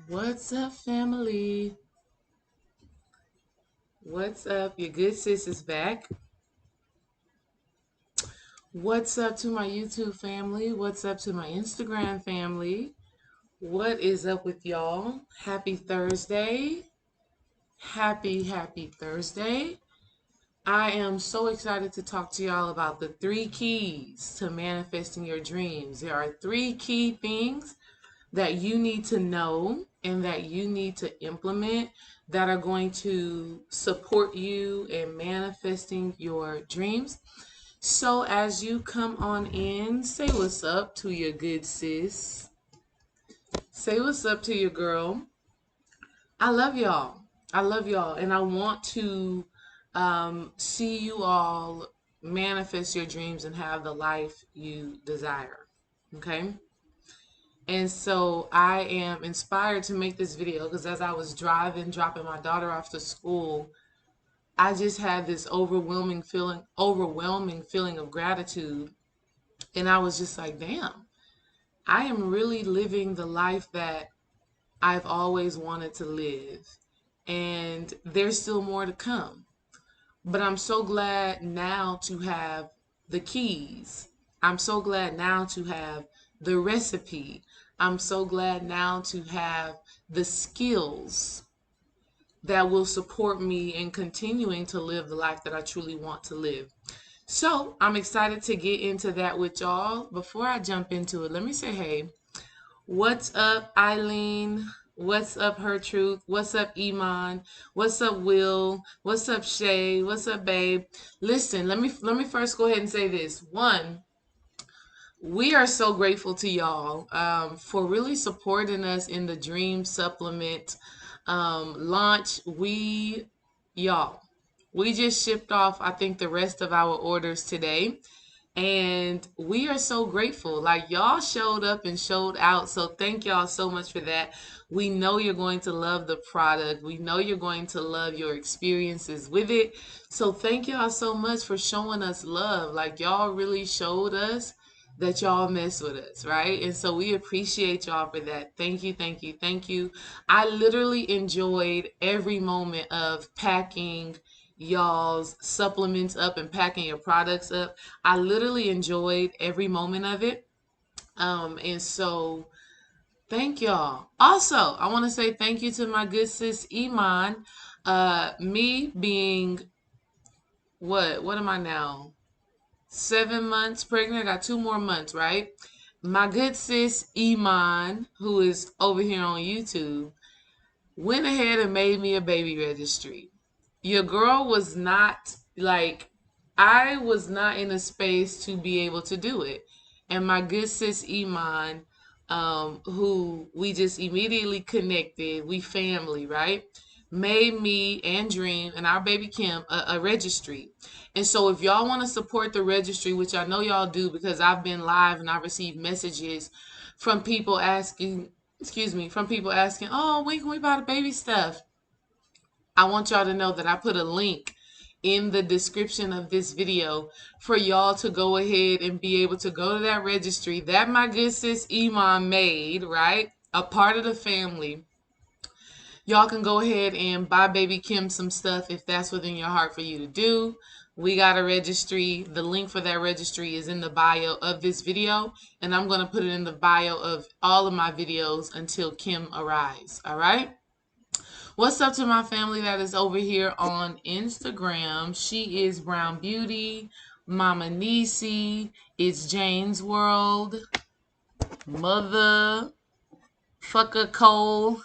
What's up, family? What's up? Your good sis is back. What's up to my YouTube family? What's up to my Instagram family? What is up with y'all? Happy Thursday. Happy Thursday. I am so excited to talk to y'all about the 3 keys to manifesting your dreams. There are 3 key things that you need to know and that you need to implement that are going to support you in manifesting your dreams. So as you come on in, say what's up to your good sis. Say what's up to your girl. I love y'all. I love y'all. And I want to see you all manifest your dreams and have the life you desire. Okay? And so I am inspired to make this video because as I was driving, dropping my daughter off to school, I just had this overwhelming feeling of gratitude. And I was just like, damn, I am really living the life that I've always wanted to live. And there's still more to come. But I'm so glad now to have the keys. I'm so glad now to have the recipe. I'm so glad now to have the skills that will support me in continuing to live the life that I truly want to live. So I'm excited to get into that with y'all. Before I jump into it, let me say, hey, what's up, Eileen? What's up, Her Truth? What's up, Iman? What's up, Will? What's up, Shay? What's up, babe? Listen, let me first go ahead and say this. One, we are so grateful to y'all for really supporting us in the Dream Supplement launch. Y'all, we just shipped off, I think, the rest of our orders today. And we are so grateful. Like, y'all showed up and showed out. So thank y'all so much for that. We know you're going to love the product. We know you're going to love your experiences with it. So thank y'all so much for showing us love. Like, y'all really showed us that y'all mess with us, right? And so we appreciate y'all for that. Thank you, thank you, thank you. I literally enjoyed every moment of packing y'all's supplements up and packing your products up. I literally enjoyed every moment of it. And so thank y'all. Also, I want to say thank you to my good sis Iman. Me being what am I now? 7 months pregnant. I got 2 more months, right? My good sis Iman, who is over here on YouTube, went ahead and made me a baby registry. Your girl was not like, I was not in a space to be able to do it. And my good sis Iman, who we just immediately connected, we family, right? Made me and Dream and our baby Kim a registry. And so if y'all want to support the registry, which I know y'all do because I've been live and I've received messages from people asking, from people asking, oh, when can we buy the baby stuff? I want y'all to know that I put a link in the description of this video for y'all to go ahead and be able to go to that registry that my good sis Iman made, right? A part of the family. Y'all can go ahead and buy baby Kim some stuff if that's within your heart for you to do. We got a registry. The link for that registry is in the bio of this video, and I'm going to put it in the bio of all of my videos until Kim arrives. All right? What's up to my family that is over here on Instagram? She is Brown Beauty, Mama Nisi, it's Jane's World, Mother Fucker Cole.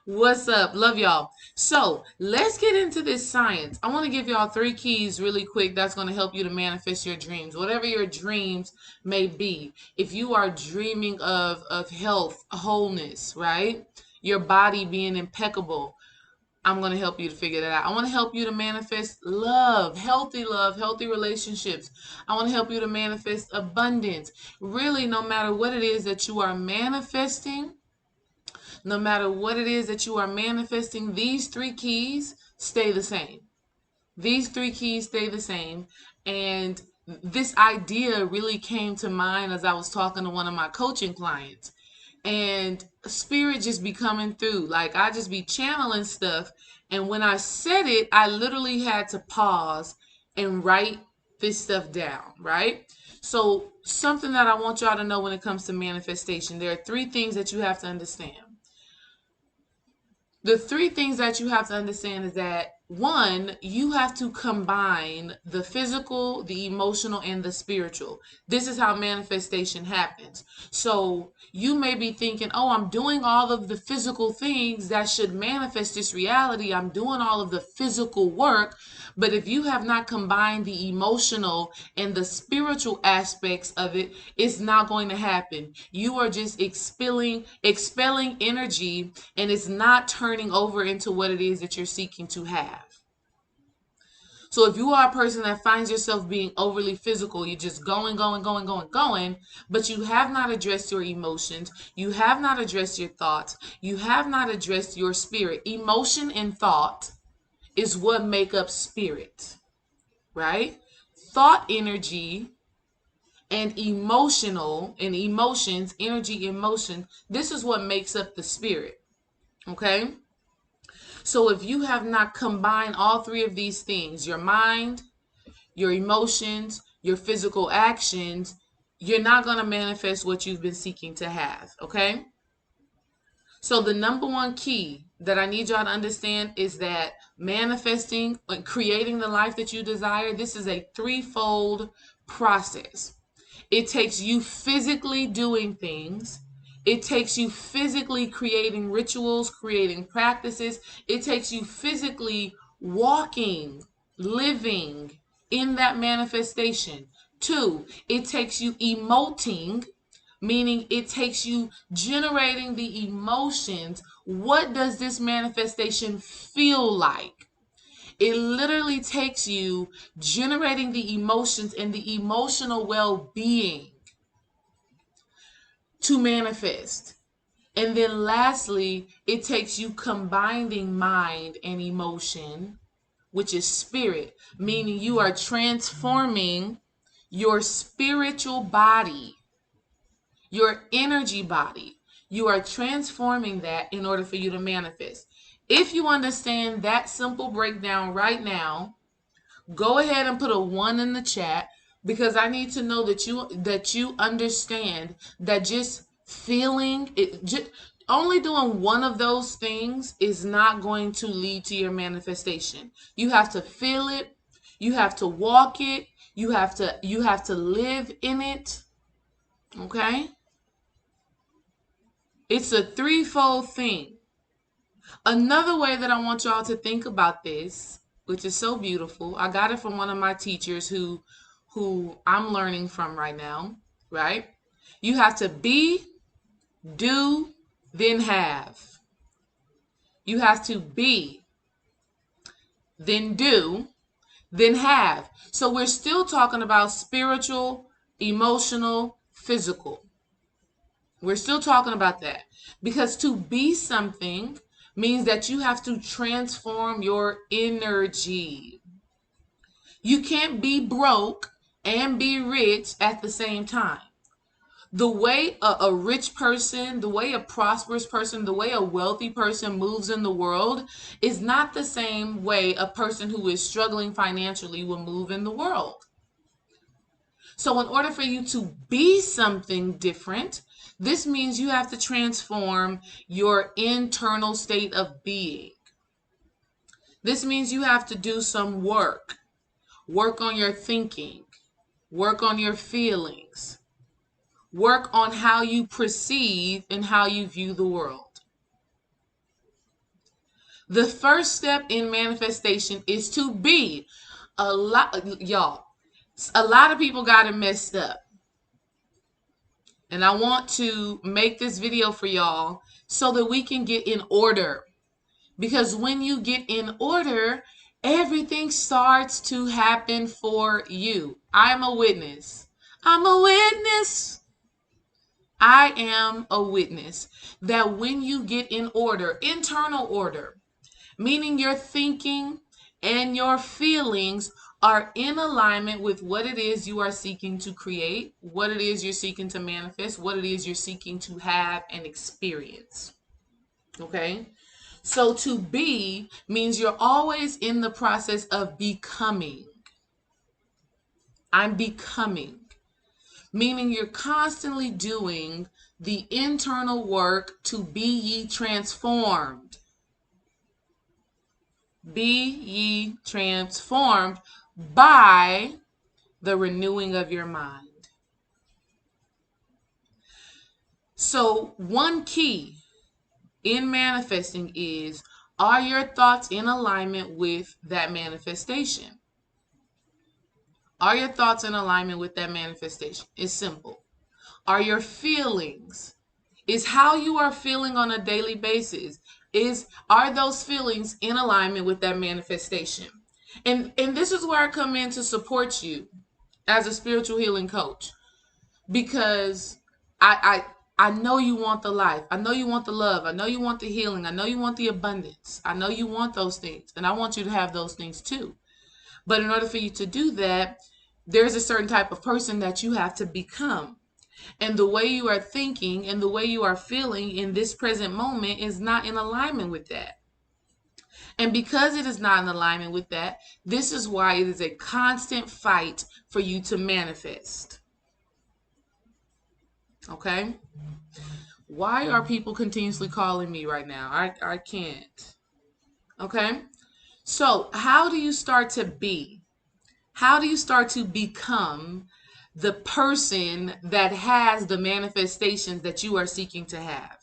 What's up? Love y'all. So let's get into this science. I want to give y'all 3 keys really quick that's going to help you to manifest your dreams. Whatever your dreams may be. If you are dreaming of health, wholeness, right? Your body being impeccable. I'm going to help you to figure that out. I want to help you to manifest love, healthy relationships. I want to help you to manifest abundance. Really, no matter what it is that you are manifesting, no matter what it is that you are manifesting, these 3 keys stay the same. These 3 keys stay the same. And this idea really came to mind as I was talking to one of my coaching clients. and spirit just be coming through. Like I just be channeling stuff. And when I said it, I literally had to pause and write this stuff down, right? So something that I want y'all to know when it comes to manifestation, there are three things that you have to understand. The three things that you have to understand is that one, you have to combine the physical, the emotional, and the spiritual. This is how manifestation happens. So you may be thinking, oh, I'm doing all of the physical things that should manifest this reality. I'm doing all of the physical work. But if you have not combined the emotional and the spiritual aspects of it, it's not going to happen. You are just expelling energy, and it's not turning over into what it is that you're seeking to have. So if you are a person that finds yourself being overly physical, you're just going, but you have not addressed your emotions, you have not addressed your thoughts, you have not addressed your spirit. Emotion and thought is what make up spirit, right? Thought energy and emotions, energy, emotion, this is what makes up the spirit, okay? So if you have not combined all three of these things, your mind, your emotions, your physical actions, you're not going to manifest what you've been seeking to have, okay? So the number one key that I need y'all to understand is that manifesting and creating the life that you desire, this is a threefold process. It takes you physically doing things. It takes you physically creating rituals, creating practices. It takes you physically walking, living in that manifestation. Two, it takes you emoting, meaning it takes you generating the emotions. What does this manifestation feel like? It literally takes you generating the emotions and the emotional well-being to manifest. And then lastly, it takes you combining mind and emotion, which is spirit, meaning you are transforming your spiritual body, your energy body. You are transforming that in order for you to manifest. If you understand that simple breakdown right now, go ahead and put a 1 in the chat, because I need to know that you understand that just feeling it, just only doing one of those things is not going to lead to your manifestation. You have to feel it, you have to walk it, you have to live in it. Okay? It's a threefold thing. Another way that I want y'all to think about this, which is so beautiful, I got it from one of my teachers who I'm learning from right now, right? You have to be, do, then have. You have to be, then do, then have. So we're still talking about spiritual, emotional, physical. We're still talking about that, because to be something means that you have to transform your energy. You can't be broke and be rich at the same time. The way a rich person, the way a prosperous person, the way a wealthy person moves in the world is not the same way a person who is struggling financially will move in the world. So in order for you to be something different, this means you have to transform your internal state of being. This means you have to do some work. Work on your thinking. Work on your feelings. Work on how you perceive and how you view the world. The first step in manifestation is to be. A lot of people got it messed up. And I want to make this video for y'all so that we can get in order. Because when you get in order, everything starts to happen for you. I'm a witness. I'm a witness. I am a witness that when you get in order, internal order, meaning your thinking and your feelings are in alignment with what it is you are seeking to create, what it is you're seeking to manifest, what it is you're seeking to have and experience. Okay? So to be means you're always in the process of becoming. I'm becoming. Meaning you're constantly doing the internal work to be ye transformed. Be ye transformed by the renewing of your mind. So one key in manifesting is, are your thoughts in alignment with that manifestation? Are your thoughts in alignment with that manifestation? It's simple. Are your feelings, is how you are feeling on a daily basis, are those feelings in alignment with that manifestation? And this is where I come in to support you as a spiritual healing coach, because I know you want the life. I know you want the love. I know you want the healing. I know you want the abundance. I know you want those things, and I want you to have those things too. But in order for you to do that, there's a certain type of person that you have to become. And the way you are thinking and the way you are feeling in this present moment is not in alignment with that. And because it is not in alignment with that, this is why it is a constant fight for you to manifest. Okay? Why are people continuously calling me right now? I can't. Okay? So, how do you start to be? How do you start to become the person that has the manifestations that you are seeking to have?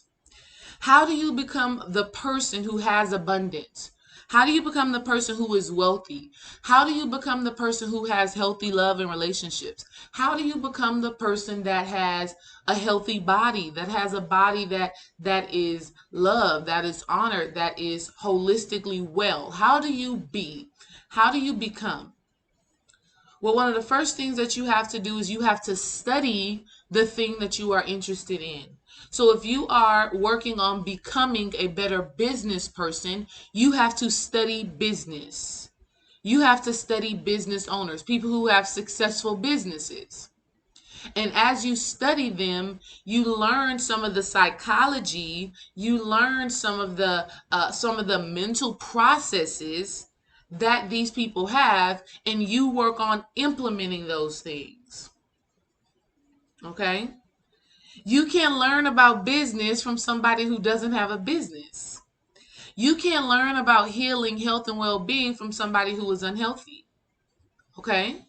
How do you become the person who has abundance? How do you become the person who is wealthy? How do you become the person who has healthy love and relationships? How do you become the person that has a healthy body, that has a body that is loved, that is honored, that is holistically well? How do you be? How do you become? Well, one of the first things that you have to do is you have to study the thing that you are interested in. So if you are working on becoming a better business person, you have to study business. You have to study business owners, people who have successful businesses. And as you study them, you learn some of the psychology, you learn some of the mental processes that these people have, and you work on implementing those things. Okay? You can learn about business from somebody who doesn't have a business. You can learn about healing, health, and well-being from somebody who is unhealthy. Okay?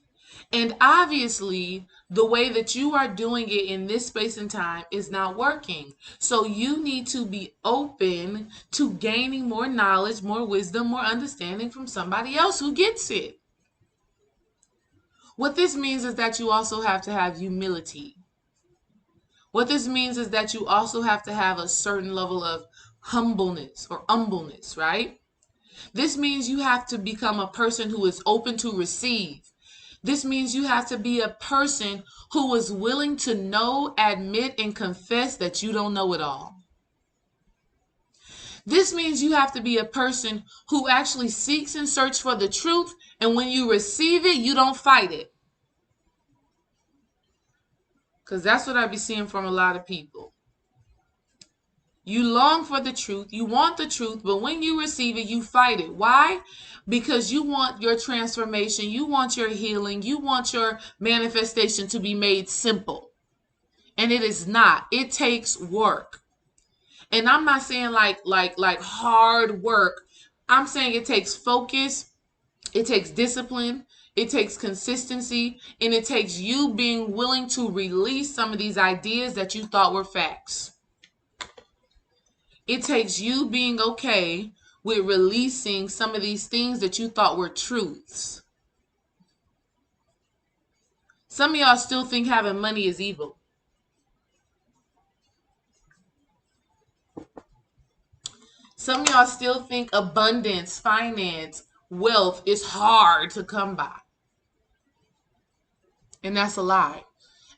And obviously, the way that you are doing it in this space and time is not working. So you need to be open to gaining more knowledge, more wisdom, more understanding from somebody else who gets it. What this means is that you also have to have humility. What this means is that you also have to have a certain level of humbleness, right? This means you have to become a person who is open to receive. This means you have to be a person who is willing to know, admit, and confess that you don't know it all. This means you have to be a person who actually seeks and searches for the truth, and when you receive it, you don't fight it. Because that's what I be seeing from a lot of people. You long for the truth, you want the truth, but when you receive it, you fight it. Why? Because you want your transformation, you want your healing, you want your manifestation to be made simple. And it is not. It takes work. And I'm not saying like hard work. I'm saying it takes focus, it takes discipline, it takes consistency, and it takes you being willing to release some of these ideas that you thought were facts. It takes you being okay with releasing some of these things that you thought were truths. Some of y'all still think having money is evil. Some of y'all still think abundance, finance, wealth is hard to come by. And that's a lie.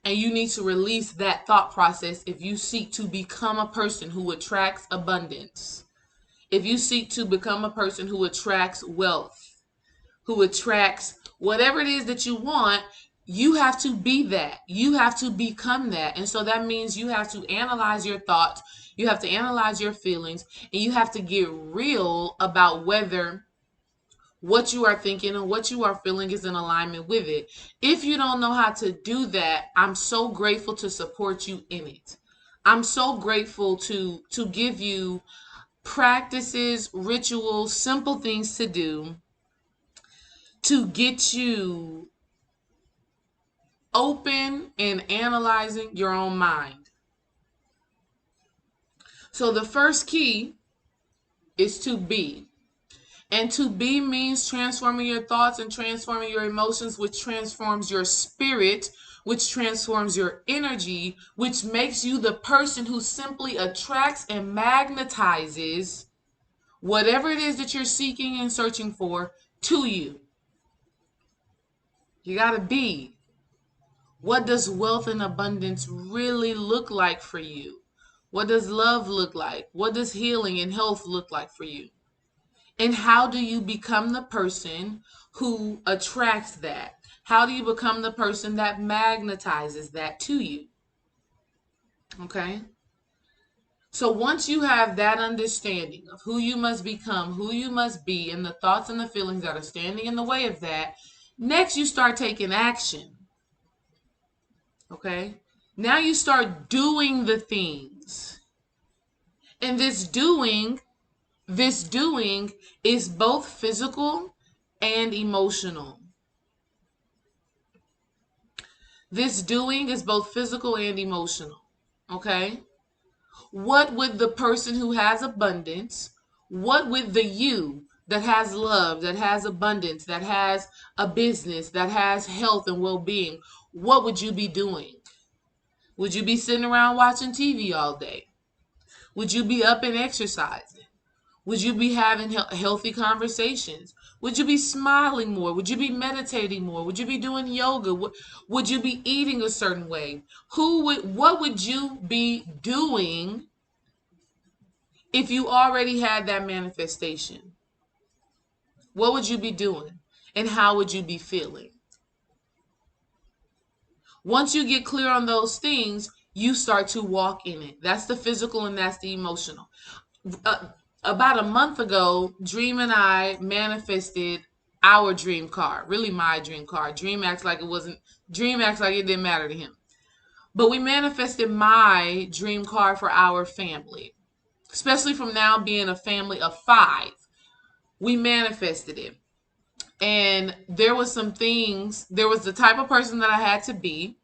And you need to release that thought process if you seek to become a person who attracts abundance. If you seek to become a person who attracts wealth, who attracts Whatever it is that you want, you have to be that. You have to become that. And so that means you have to analyze your thoughts, you have to analyze your feelings, and you have to get real about whether what you are thinking and what you are feeling is in alignment with it. If you don't know how to do that, I'm so grateful to support you in it. I'm so grateful to give you practices, rituals, simple things to do to get you open and analyzing your own mind. So the first key is to be. And to be means transforming your thoughts and transforming your emotions, which transforms your spirit, which transforms your energy, which makes you the person who simply attracts and magnetizes whatever it is that you're seeking and searching for to you. You got to be. What does wealth and abundance really look like for you? What does love look like? What does healing and health look like for you? And how do you become the person who attracts that? How do you become the person that magnetizes that to you? Okay? So once you have that understanding of who you must become, who you must be, and the thoughts and the feelings that are standing in the way of that, next you start taking action. Okay? Now you start doing the things. And this doing is both physical and emotional. This doing is both physical and emotional. Okay? What would the person who has abundance, what would the you that has love, that has abundance, that has a business, that has health and well-being, what would you be doing? Would you be sitting around watching TV all day? Would you be up and exercising? Would you be having healthy conversations? Would you be smiling more? Would you be meditating more? Would you be doing yoga? Would you be eating a certain way? What would you be doing if you already had that manifestation? What would you be doing? And how would you be feeling? Once you get clear on those things, you start to walk in it. That's the physical and that's the emotional. About a month ago, Dream and I manifested our dream car, really my dream car. Dream acts like it didn't matter to him. But we manifested my dream car for our family, especially from now being a family of 5. We manifested it. And there was the type of person that I had to be.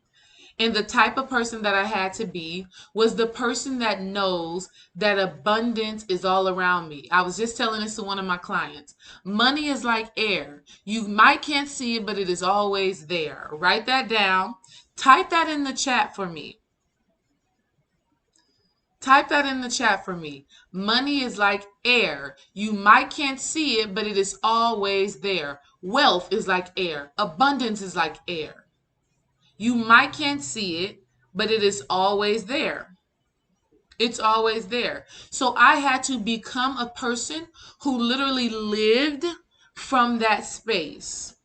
And the type of person that I had to be was the person that knows that abundance is all around me. I was just telling this to one of my clients. Money is like air. You might can't see it, but it is always there. Write that down. Type that in the chat for me. Type that in the chat for me. Money is like air. You might can't see it, but it is always there. Wealth is like air. Abundance is like air. You might can't see it, but it is always there. It's always there. So I had to become a person who literally lived from that space.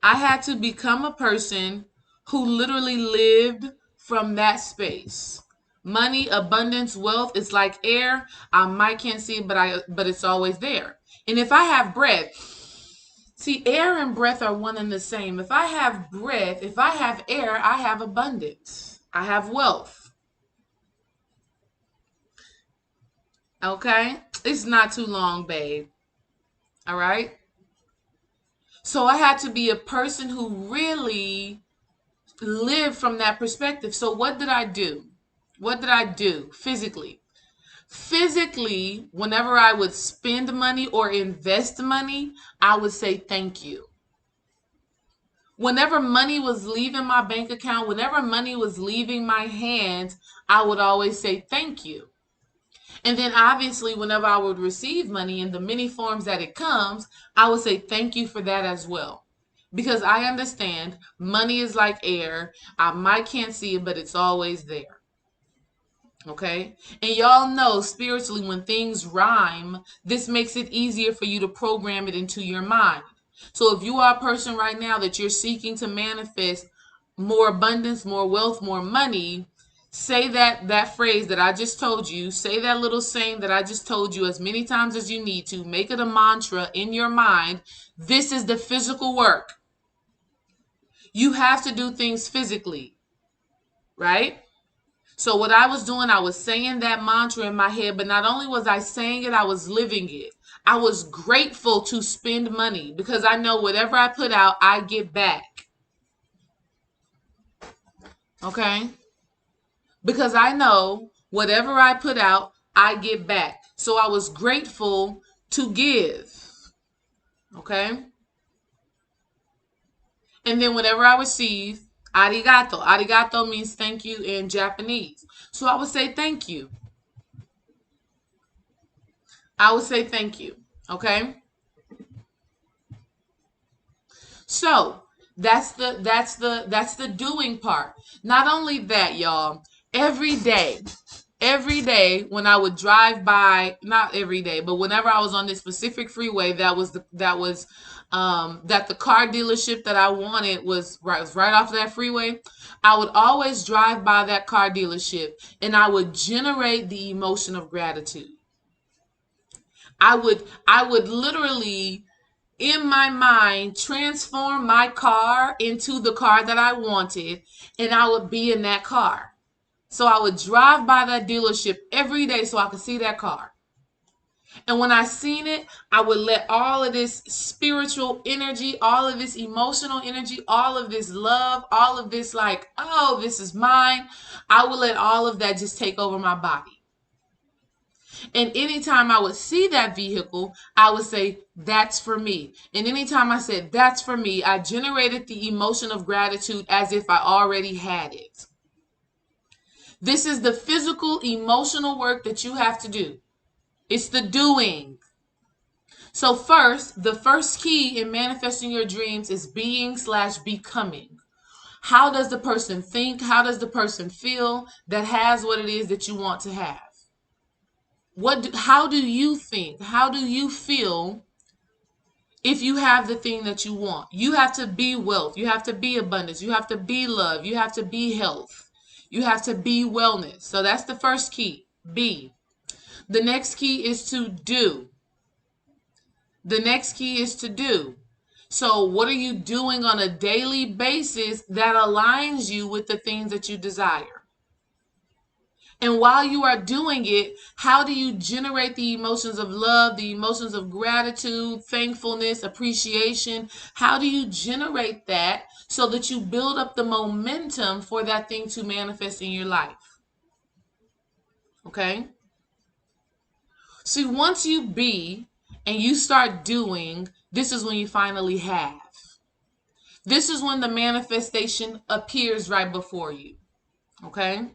I had to become a person who literally lived from that space. Money, abundance, wealth, it's like air. I might can't see it, but it's always there. And if I have breath, see, air and breath are one and the same. If I have breath, if I have air, I have abundance. I have wealth. Okay? It's not too long, babe. All right? So I had to be a person who really lived from that perspective. So what did I do? What did I do physically? Physically, whenever I would spend money or invest money, I would say thank you. Whenever money was leaving my bank account, whenever money was leaving my hands, I would always say thank you. And then obviously, whenever I would receive money in the many forms that it comes, I would say thank you for that as well. Because I understand money is like air. I might can't see it, but it's always there. Okay. And y'all know spiritually, when things rhyme, this makes it easier for you to program it into your mind. So if you are a person right now that you're seeking to manifest more abundance, more wealth, more money, say that phrase that I just told you, say that little saying that I just told you as many times as you need to, make it a mantra in your mind. This is the physical work. You have to do things physically, right? So what I was doing, I was saying that mantra in my head, but not only was I saying it, I was living it. I was grateful to spend money because I know whatever I put out, I get back. Okay? Because I know whatever I put out, I get back. So I was grateful to give. Okay? And then whenever I receive, arigato. Arigato means thank you in Japanese. So I would say thank you. I would say thank you. Okay? So that's the doing part. Not only that, y'all, every day when I would drive by, not every day, but whenever I was on this specific freeway, that the car dealership that I wanted was right off of that freeway. I would always drive by that car dealership and I would generate the emotion of gratitude. I would literally in my mind transform my car into the car that I wanted, and I would be in that car. So I would drive by that dealership every day so I could see that car. And when I seen it, I would let all of this spiritual energy, all of this emotional energy, all of this love, all of this like, oh, this is mine. I would let all of that just take over my body. And anytime I would see that vehicle, I would say, that's for me. And anytime I said, that's for me, I generated the emotion of gratitude as if I already had it. This is the physical, emotional work that you have to do. It's the doing. So first, the first key in manifesting your dreams is being/becoming. How does the person think? How does the person feel that has what it is that you want to have? How do you think? How do you feel if you have the thing that you want? You have to be wealth. You have to be abundance. You have to be love. You have to be health. You have to be wellness. So that's the first key. Be. The next key is to do. The next key is to do. So what are you doing on a daily basis that aligns you with the things that you desire? And while you are doing it, how do you generate the emotions of love, the emotions of gratitude, thankfulness, appreciation? How do you generate that so that you build up the momentum for that thing to manifest in your life? Okay? See, once you be and you start doing, this is when you finally have. This is when the manifestation appears right before you. Okay?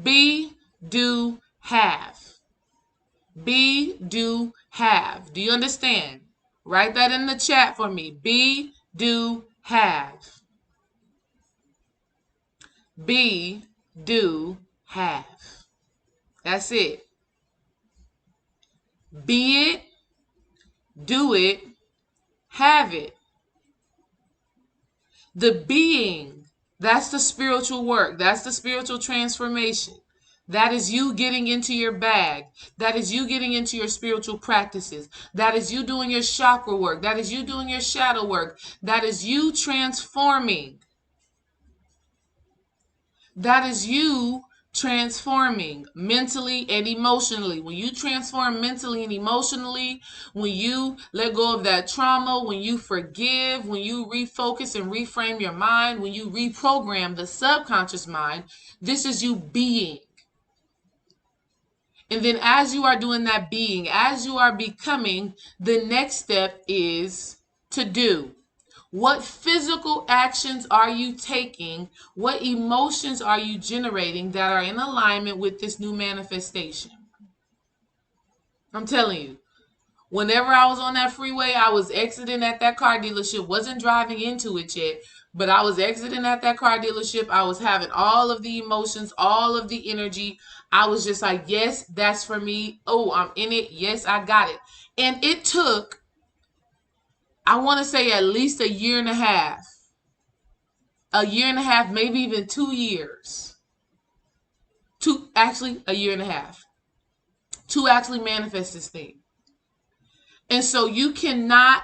Be, do, have. Be, do, have. Do you understand? Write that in the chat for me. Be, do, have. Be, do, have. That's it. Be it, do it, have it. The being, that's the spiritual work. That's the spiritual transformation. That is you getting into your bag. That is you getting into your spiritual practices. That is you doing your chakra work. That is you doing your shadow work. That is you transforming. That is you transforming mentally and emotionally. When you transform mentally and emotionally, when you let go of that trauma, when you forgive, when you refocus and reframe your mind, when you reprogram the subconscious mind, this is you being. And then as you are doing that being, as you are becoming, the next step is to do. What physical actions are you taking? What emotions are you generating that are in alignment with this new manifestation? I'm telling you, whenever I was on that freeway, I was exiting at that car dealership, wasn't driving into it yet. But I was exiting at that car dealership. I was having all of the emotions, all of the energy. I was just like, yes, that's for me. Oh, I'm in it. Yes, I got it. And it took, I want to say, at least a year and a half. A year and a half, maybe even 2 years. Actually, a year and a half to actually manifest this thing. And so you cannot,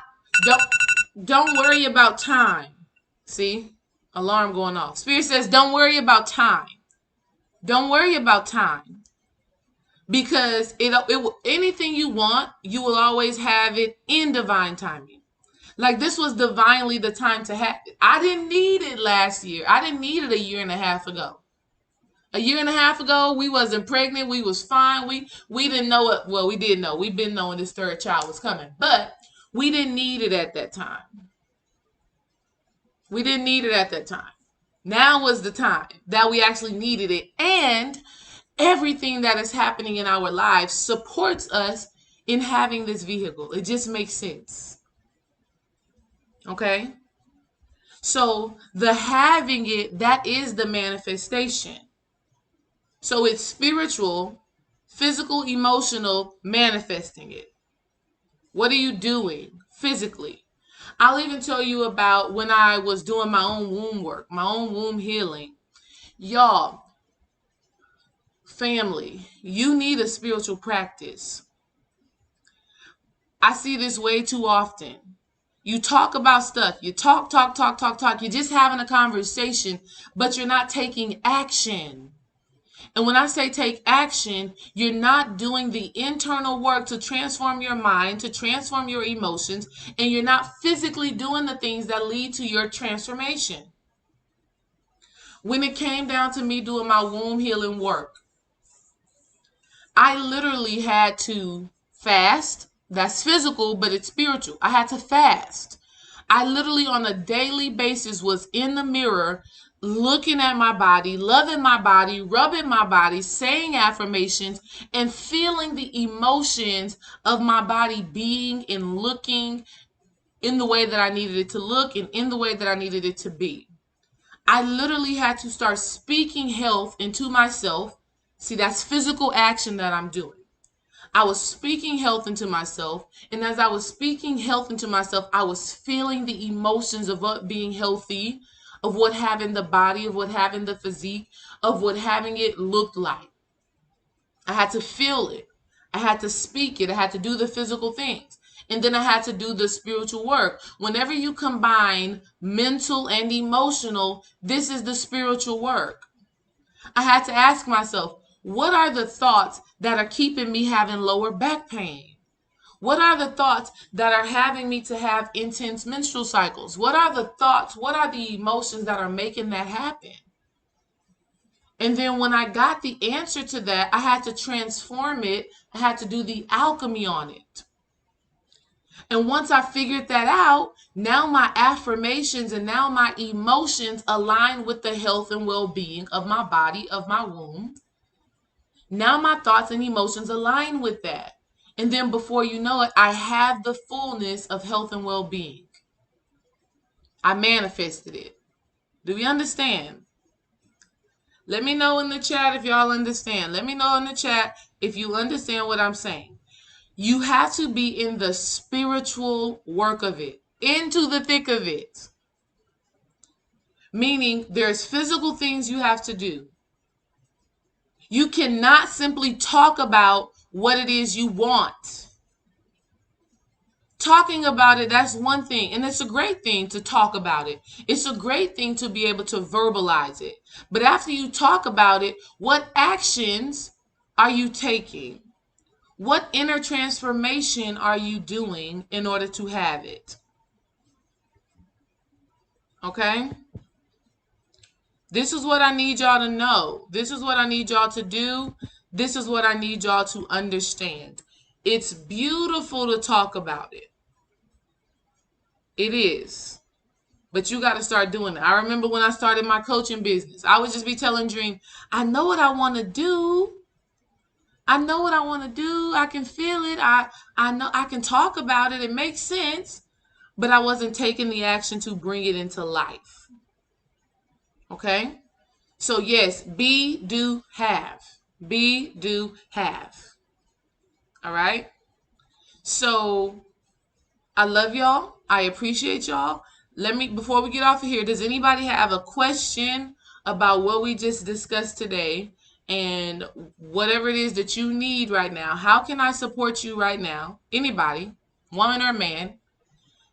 don't worry about time. See, alarm going off. Spirit says, don't worry about time. Don't worry about time. Because anything you want, you will always have it in divine timing. Like this was divinely the time to have it. I didn't need it last year. I didn't need it a year and a half ago. A year and a half ago, we wasn't pregnant. We was fine. We didn't know it. Well, we did know. We've been knowing this third child was coming. But we didn't need it at that time. We didn't need it at that time. Now was the time that we actually needed it. And everything that is happening in our lives supports us in having this vehicle. It just makes sense. Okay? So the having it, that is the manifestation. So it's spiritual, physical, emotional, manifesting it. What are you doing physically? I'll even tell you about when I was doing my own womb work, my own womb healing. Y'all, family, you need a spiritual practice. I see this way too often. You talk about stuff. You talk. You're just having a conversation, but you're not taking action. And when I say take action, you're not doing the internal work to transform your mind, to transform your emotions, and you're not physically doing the things that lead to your transformation. When it came down to me doing my womb healing work, I literally had to fast. That's physical, but it's spiritual. I had to fast. I literally on a daily basis was in the mirror looking at my body, loving my body, rubbing my body, saying affirmations, and feeling the emotions of my body being and looking in the way that I needed it to look and in the way that I needed it to be. I literally had to start speaking health into myself. See, that's physical action that I'm doing. I was speaking health into myself. And as I was speaking health into myself, I was feeling the emotions of what being healthy, of what having the body, of what having the physique, of what having it looked like. I had to feel it. I had to speak it. I had to do the physical things. And then I had to do the spiritual work. Whenever you combine mental and emotional, this is the spiritual work. I had to ask myself, what are the thoughts that are keeping me having lower back pain? What are the thoughts that are having me to have intense menstrual cycles? What are the thoughts? What are the emotions that are making that happen? And then when I got the answer to that, I had to transform it. I had to do the alchemy on it. And once I figured that out, now my affirmations and now my emotions align with the health and well-being of my body, of my womb. Now my thoughts and emotions align with that. And then before you know it, I have the fullness of health and well-being. I manifested it. Do we understand? Let me know in the chat if y'all understand. Let me know in the chat if you understand what I'm saying. You have to be in the spiritual work of it, into the thick of it. Meaning there's physical things you have to do. You cannot simply talk about what it is you want. Talking about it, that's one thing. And it's a great thing to talk about it. It's a great thing to be able to verbalize it. But after you talk about it, what actions are you taking? What inner transformation are you doing in order to have it? Okay? This is what I need y'all to know. This is what I need y'all to do. This is what I need y'all to understand. It's beautiful to talk about it. It is. But you got to start doing it. I remember when I started my coaching business, I would just be telling Dream, I know what I want to do. I know what I want to do. I can feel it. I know I can talk about it. It makes sense. but I wasn't taking the action to bring it into life. Okay? So yes, be, do, have. Be, do, have. All right? So I love y'all. I appreciate y'all. Before we get off of here, does anybody have a question about what we just discussed today and whatever it is that you need right now? How can I support you right now? Anybody, woman or man,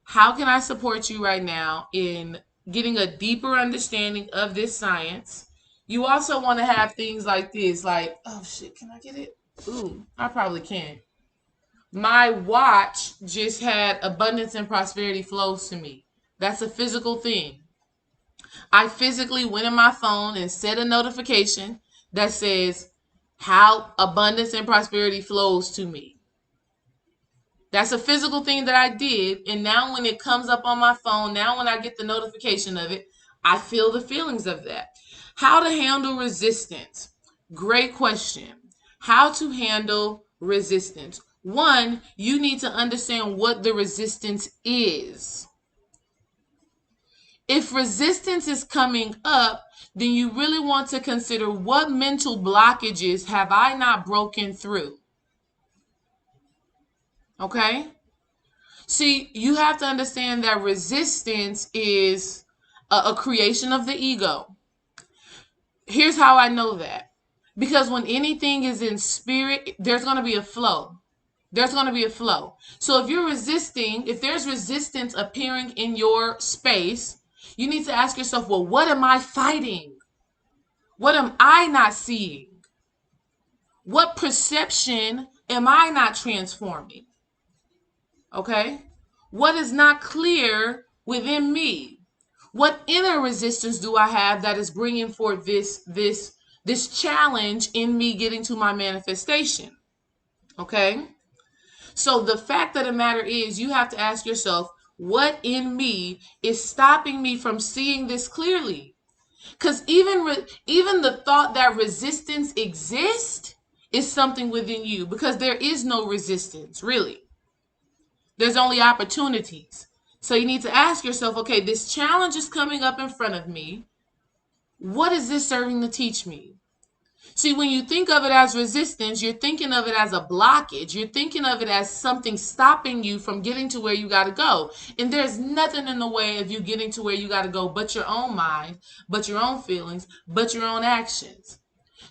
how can I support you right now in getting a deeper understanding of this science? You also want to have things like this, like, oh shit, can I get it? Ooh, I probably can't. My watch just had abundance and prosperity flows to me. That's a physical thing. I physically went in my phone and set a notification that says how abundance and prosperity flows to me. That's a physical thing that I did. And now when it comes up on my phone, now when I get the notification of it, I feel the feelings of that. How to handle resistance? Great question. How to handle resistance? One, you need to understand what the resistance is. If resistance is coming up, then you really want to consider what mental blockages have I not broken through? Okay? See, you have to understand that resistance is a creation of the ego. Here's how I know that. Because when anything is in spirit, there's going to be a flow. There's going to be a flow. So if you're resisting, if there's resistance appearing in your space, you need to ask yourself, well, what am I fighting? What am I not seeing? What perception am I not transforming? Okay? What is not clear within me? What inner resistance do I have that is bringing forth this challenge in me getting to my manifestation? Okay? So the fact of the matter is, you have to ask yourself, what in me is stopping me from seeing this clearly? Because even the thought that resistance exists is something within you, because there is no resistance, really. There's only opportunities. So you need to ask yourself, okay, this challenge is coming up in front of me. What is this serving to teach me? See, when you think of it as resistance, you're thinking of it as a blockage. You're thinking of it as something stopping you from getting to where you got to go. And there's nothing in the way of you getting to where you got to go but your own mind, but your own feelings, but your own actions.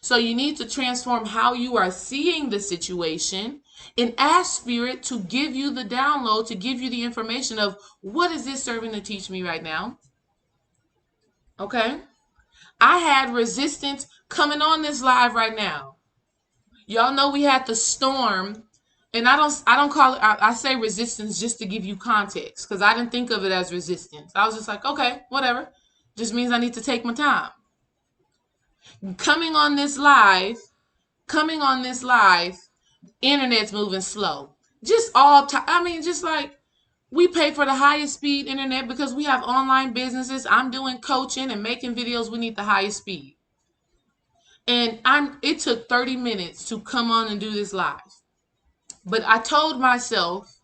So you need to transform how you are seeing the situation and ask Spirit to give you the download, to give you the information of what is this serving to teach me right now? Okay? I had resistance coming on this live right now. Y'all know we had the storm, and I don't call it, I say resistance just to give you context, because I didn't think of it as resistance. I was just like, okay, whatever. Just means I need to take my time. Coming on this live, internet's moving slow. Just like we pay for the highest speed internet because we have online businesses. I'm doing coaching and making videos. We need the highest speed. And it took 30 minutes to come on and do this live. But I told myself,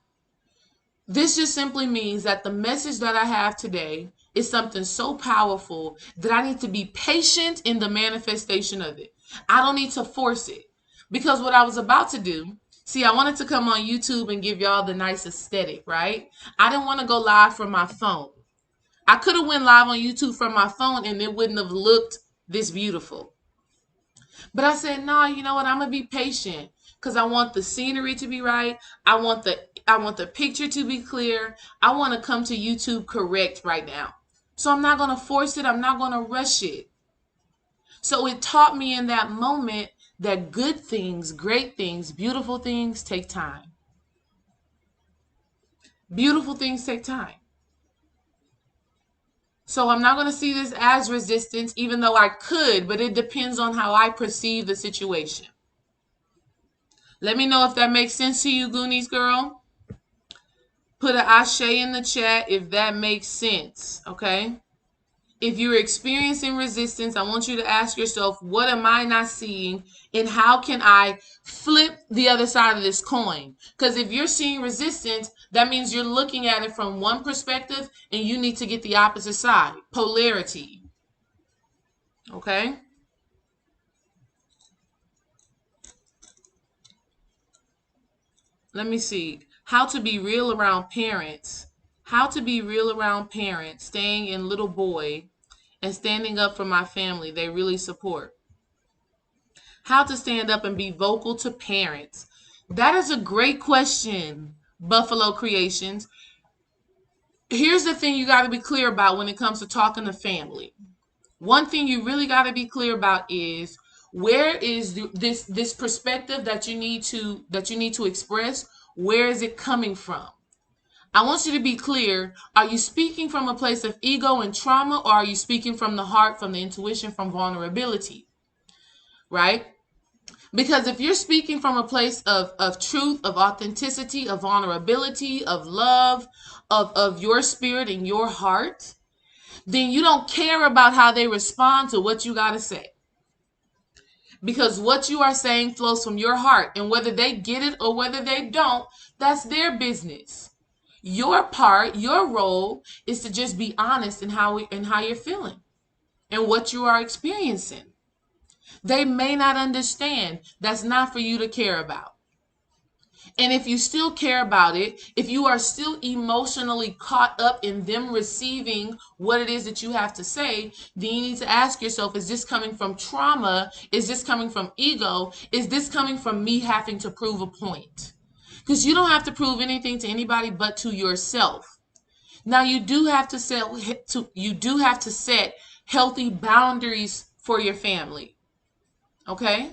this just simply means that the message that I have today is something so powerful that I need to be patient in the manifestation of it. I don't need to force it. Because what I was about to do, see, I wanted to come on YouTube and give y'all the nice aesthetic, right? I didn't want to go live from my phone. I could have went live on YouTube from my phone and it wouldn't have looked this beautiful. But I said, no, you know what? I'm going to be patient because I want the scenery to be right. I want the picture to be clear. I want to come to YouTube correct right now. So I'm not going to force it. I'm not going to rush it. So it taught me in that moment that good things, great things, beautiful things take time. Beautiful things take time. So I'm not going to see this as resistance, even though I could, but it depends on how I perceive the situation. Let me know if that makes sense to you, Goonies girl. Put an ashe in the chat if that makes sense, okay? if you're experiencing resistance, I want you to ask yourself, what am I not seeing? And how can I flip the other side of this coin? Because if you're seeing resistance, that means you're looking at it from one perspective and you need to get the opposite side. Polarity. Okay? Let me see. How to be real around parents. How to be real around parents. Staying in little boy and standing up for my family. They really support. How to stand up and be vocal to parents. That is a great question, Buffalo Creations. Here's the thing you got to be clear about when it comes to talking to family. One thing you really got to be clear about is, where is this perspective that you need to express? Where is it coming from? I want you to be clear. Are you speaking from a place of ego and trauma, or are you speaking from the heart, from the intuition, from vulnerability? Right? Because if you're speaking from a place of truth, of authenticity, of vulnerability, of love, of your spirit and your heart, then you don't care about how they respond to what you got to say. Because what you are saying flows from your heart. And whether they get it or whether they don't, that's their business. Your part, your role is to just be honest in how you're feeling and what you are experiencing. They may not understand. That's not for you to care about. And if you still care about it, if you are still emotionally caught up in them receiving what it is that you have to say, then you need to ask yourself, is this coming from trauma? Is this coming from ego? Is this coming from me having to prove a point? Because you don't have to prove anything to anybody but to yourself. Now, you do have to set healthy boundaries for your family. Okay?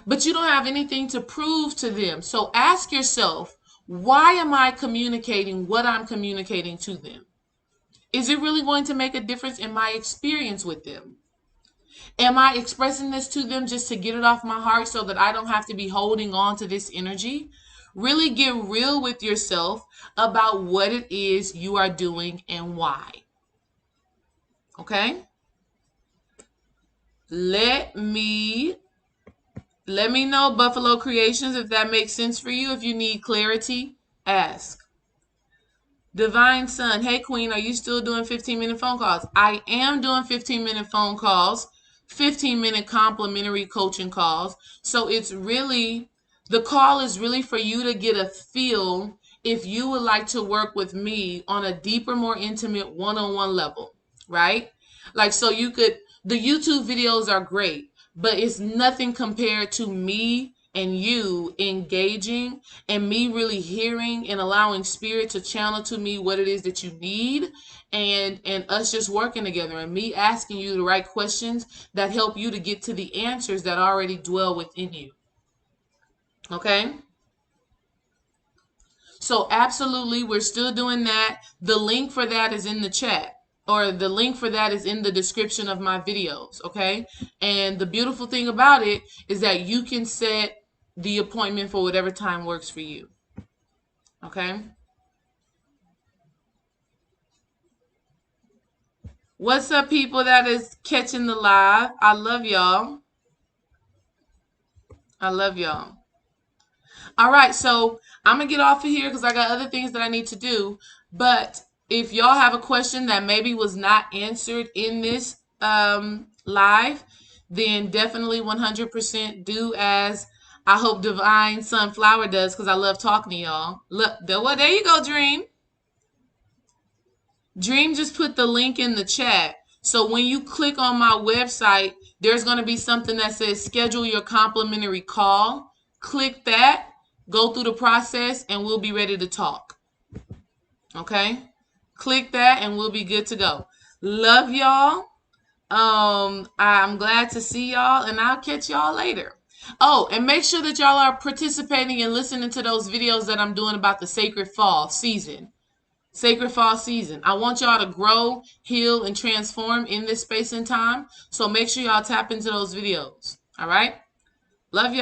But you don't have anything to prove to them. So ask yourself, why am I communicating what I'm communicating to them? Is it really going to make a difference in my experience with them? Am I expressing this to them just to get it off my heart so that I don't have to be holding on to this energy? Really get real with yourself about what it is you are doing and why. Okay? Let me know, Buffalo Creations, if that makes sense for you. If you need clarity, ask. Divine Sun, hey Queen, are you still doing 15-minute phone calls? I am doing 15-minute phone calls, 15-minute complimentary coaching calls. So it's really, the call is really for you to get a feel if you would like to work with me on a deeper, more intimate one-on-one level, right? Like, so you could, the YouTube videos are great, but it's nothing compared to me and you engaging and me really hearing and allowing spirit to channel to me what it is that you need, and us just working together and me asking you the right questions that help you to get to the answers that already dwell within you. Okay? So absolutely, we're still doing that. The link for that is in the chat, or the link for that is in the description of my videos, okay? And the beautiful thing about it is that you can set the appointment for whatever time works for you, okay? What's up, people that is catching the live? I love y'all. I love y'all. All right, so I'm going to get off of here because I got other things that I need to do. But if y'all have a question that maybe was not answered in this live, then definitely 100% do as I hope Divine Sunflower does, because I love talking to y'all. Look, there you go, Dream. Dream just put the link in the chat. So when you click on my website, there's going to be something that says schedule your complimentary call. Click that, go through the process, and we'll be ready to talk. Okay? Click that and we'll be good to go. Love y'all. I'm glad to see y'all, and I'll catch y'all later. Oh, and make sure that y'all are participating and listening to those videos that I'm doing about the Sacred Fall season. Sacred Fall season. I want y'all to grow, heal, and transform in this space and time. So make sure y'all tap into those videos. All right? Love y'all.